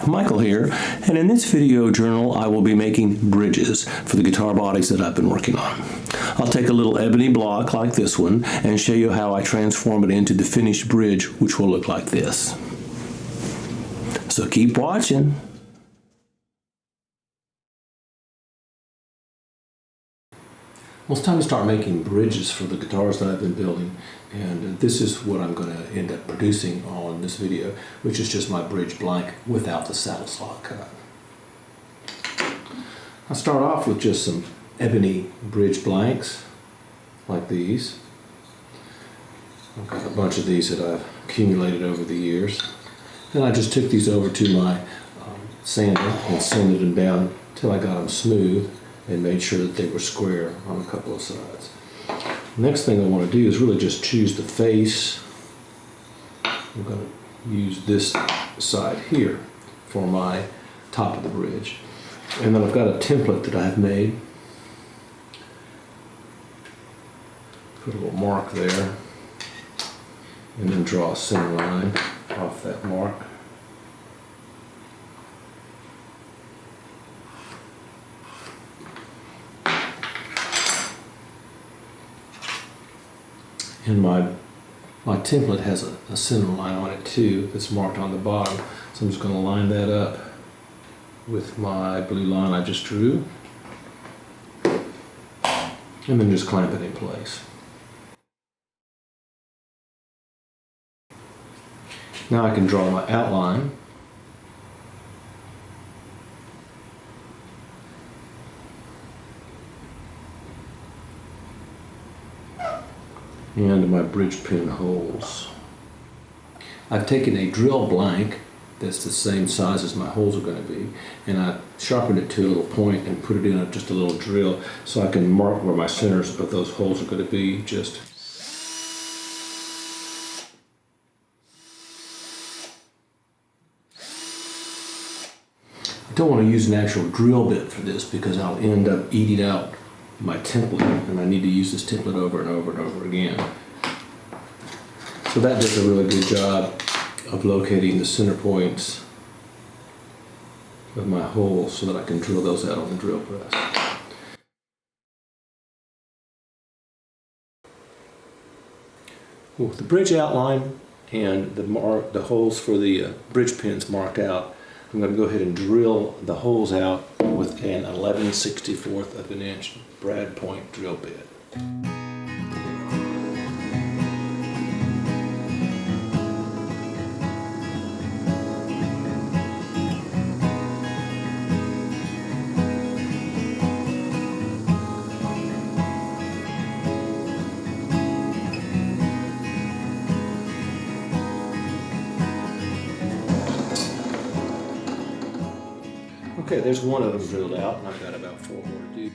Michael here, and in this video journal I will be making bridges for the guitar bodies that I've been working on. I'll take a little ebony block like this one and show you how I transform it into the finished bridge, which will look like this. So keep watching. Well, it's time to start making bridges for the guitars that I've been building, and this is what I'm going to end up producing on this video, which is just my bridge blank without the saddle slot cut. I'll start off with just some ebony bridge blanks like these. I've got a bunch of these that I've accumulated over the years. Then I just took these over to my sander and sanded them down until I got them smooth and made sure that they were square on a couple of sides. Next thing I want to do is really just choose the face. I'm going to use this side here for my top of the bridge. And then I've got a template that I've made. Put a little mark there and then draw a center line off that mark. And my template has a center line on it too that's marked on the bottom. So I'm just going to line that up with my blue line I just drew. And then just clamp it in place. Now I can draw my outline. And my bridge pin holes. I've taken a drill blank that's the same size as my holes are going to be, and I sharpened it to a little point and put it in just a little drill so I can mark where my centers of those holes are going to be. I don't want to use an actual drill bit for this because I'll end up eating out my template, and I need to use this template over and over and over again. So that does a really good job of locating the center points of my holes so that I can drill those out on the drill press. With the bridge outline and the holes for the bridge pins marked out, I'm going to go ahead and drill the holes out with an 11/64 of an inch brad point drill bit. Okay, there's one of them drilled out, and I've got about 4 more to do.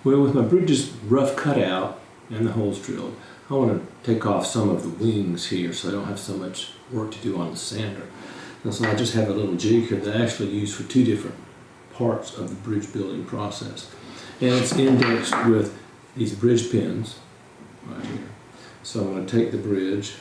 Well, with my bridges rough cut out and the holes drilled, I want to take off some of the wings here so I don't have so much work to do on the sander. And so I just have a little jig here that I actually use for 2 different parts of the bridge building process. And it's indexed with these bridge pins right here. So I'm going to take the bridge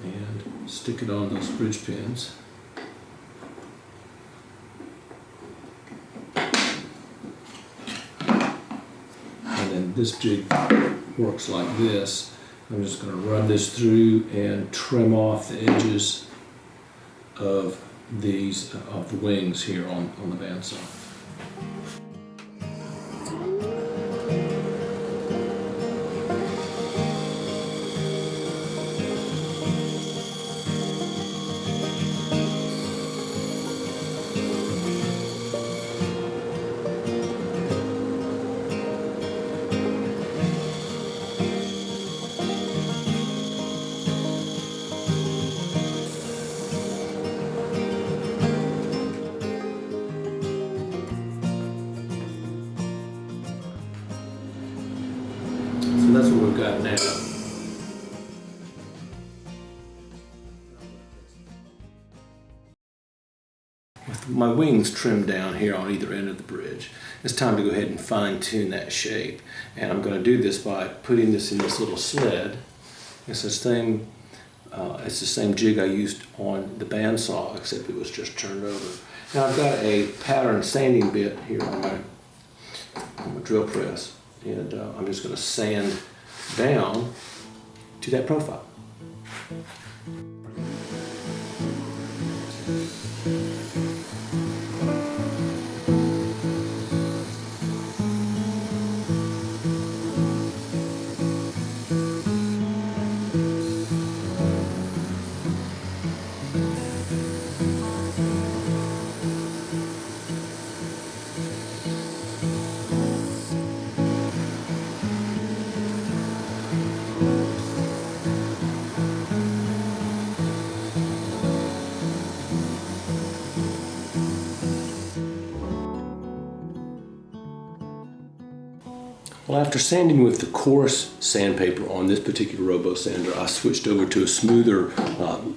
and stick it on those bridge pins. This jig works like this. I'm just going to run this through and trim off the edges of the wings here on the bandsaw. about now. With my wings trimmed down here on either end of the bridge, it's time to go ahead and fine tune that shape. And I'm going to do this by putting this in this little sled. It's the same jig I used on the bandsaw, except it was just turned over. Now I've got a pattern sanding bit here on my drill press, and I'm just going to sand down to that profile. Well, after sanding with the coarse sandpaper on this particular robo sander, I switched over to a smoother,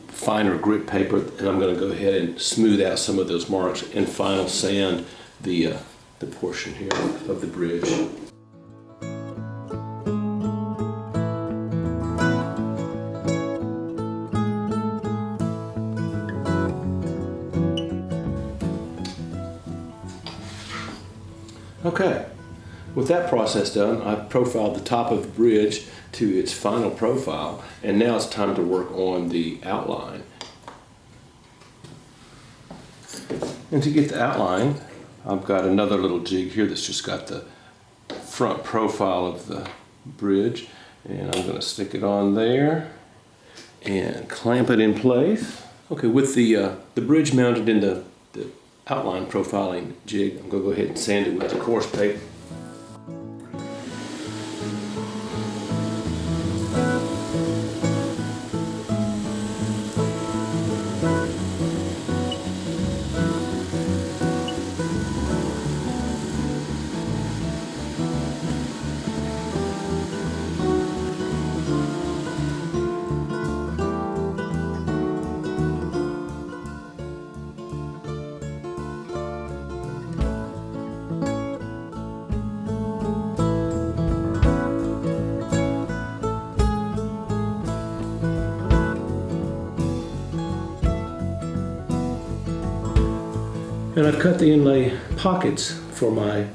finer grit paper, and I'm going to go ahead and smooth out some of those marks and final sand the portion here of the bridge. Okay. With that process done, I've profiled the top of the bridge to its final profile, and now it's time to work on the outline. And to get the outline, I've got another little jig here that's just got the front profile of the bridge, and I'm going to stick it on there and clamp it in place. Okay, with the bridge mounted in the outline profiling jig, I'm going to go ahead and sand it with the coarse paper. And I've cut the inlay pockets for my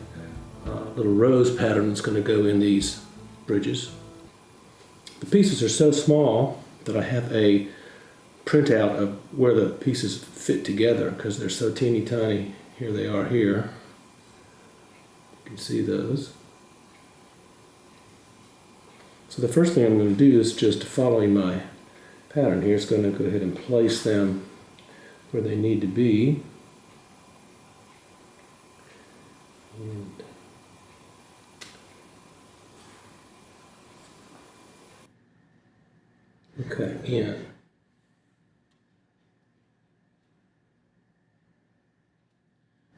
little rose pattern that's going to go in these bridges. The pieces are so small that I have a printout of where the pieces fit together because they're so teeny tiny. Here they are here. You can see those. So the first thing I'm going to do is just following my pattern here. It's going to go ahead and place them where they need to be. Okay, in.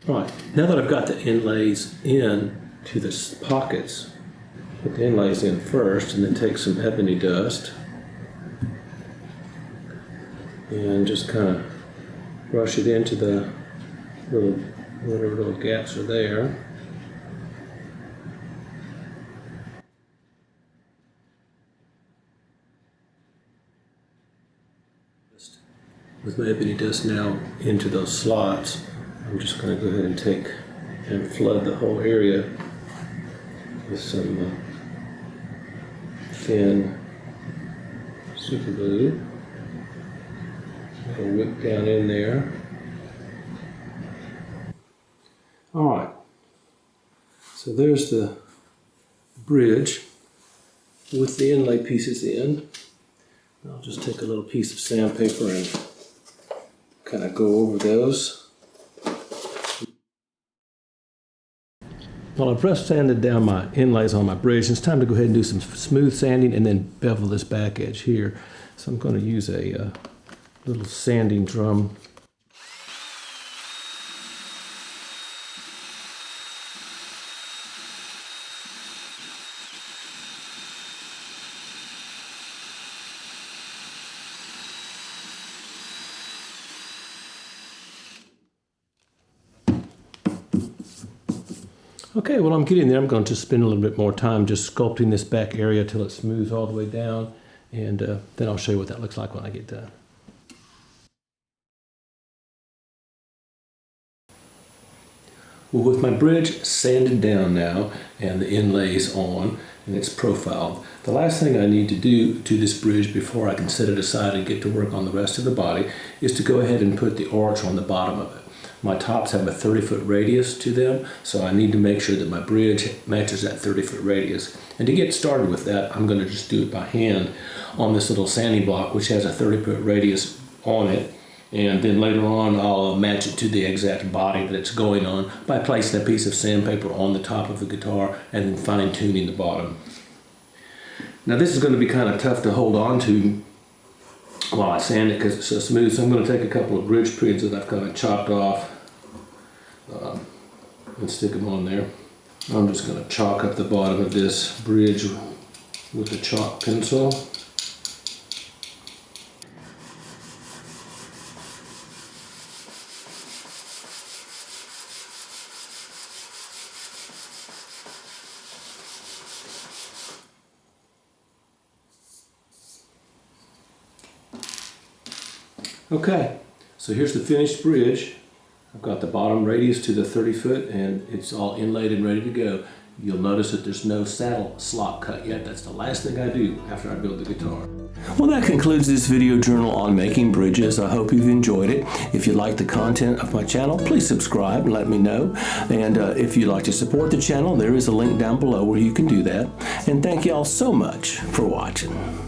Right, now that I've got the inlays in to the pockets, put the inlays in first and then take some ebony dust and just kind of brush it into the whatever little gaps are there. With my ebony dust now into those slots, I'm just going to go ahead and take and flood the whole area with some thin super glue. It'll whip down in there. Alright, so there's the bridge with the inlay pieces in. I'll just take a little piece of sandpaper and kind of go over those. Well, I've pressed sanded down my inlays on my bridge. It's time to go ahead and do some smooth sanding and then bevel this back edge here. So I'm going to use a little sanding drum. Okay, well, I'm getting there. I'm going to spend a little bit more time just sculpting this back area till it smooths all the way down, and then I'll show you what that looks like when I get done. Well, with my bridge sanded down now and the inlays on and it's profiled, the last thing I need to do to this bridge before I can set it aside and get to work on the rest of the body is to go ahead and put the arch on the bottom of it. My tops have a 30-foot radius to them, so I need to make sure that my bridge matches that 30-foot radius. And to get started with that, I'm going to just do it by hand on this little sanding block, which has a 30-foot radius on it. And then later on, I'll match it to the exact body that it's going on by placing a piece of sandpaper on the top of the guitar and then fine-tuning the bottom. Now this is going to be kind of tough to hold on to while I sand it because it's so smooth, so I'm going to take a couple of bridge pins that I've kind of chopped off and stick them on there. I'm just going to chalk up the bottom of this bridge with a chalk pencil. Okay, so here's the finished bridge. I've got the bottom radius to the 30-foot and it's all inlaid and ready to go. You'll notice that there's no saddle slot cut yet. That's the last thing I do after I build the guitar. Well, that concludes this video journal on making bridges. I hope you've enjoyed it. If you like the content of my channel, please subscribe and let me know. And if you'd like to support the channel, there is a link down below where you can do that. And thank you all so much for watching.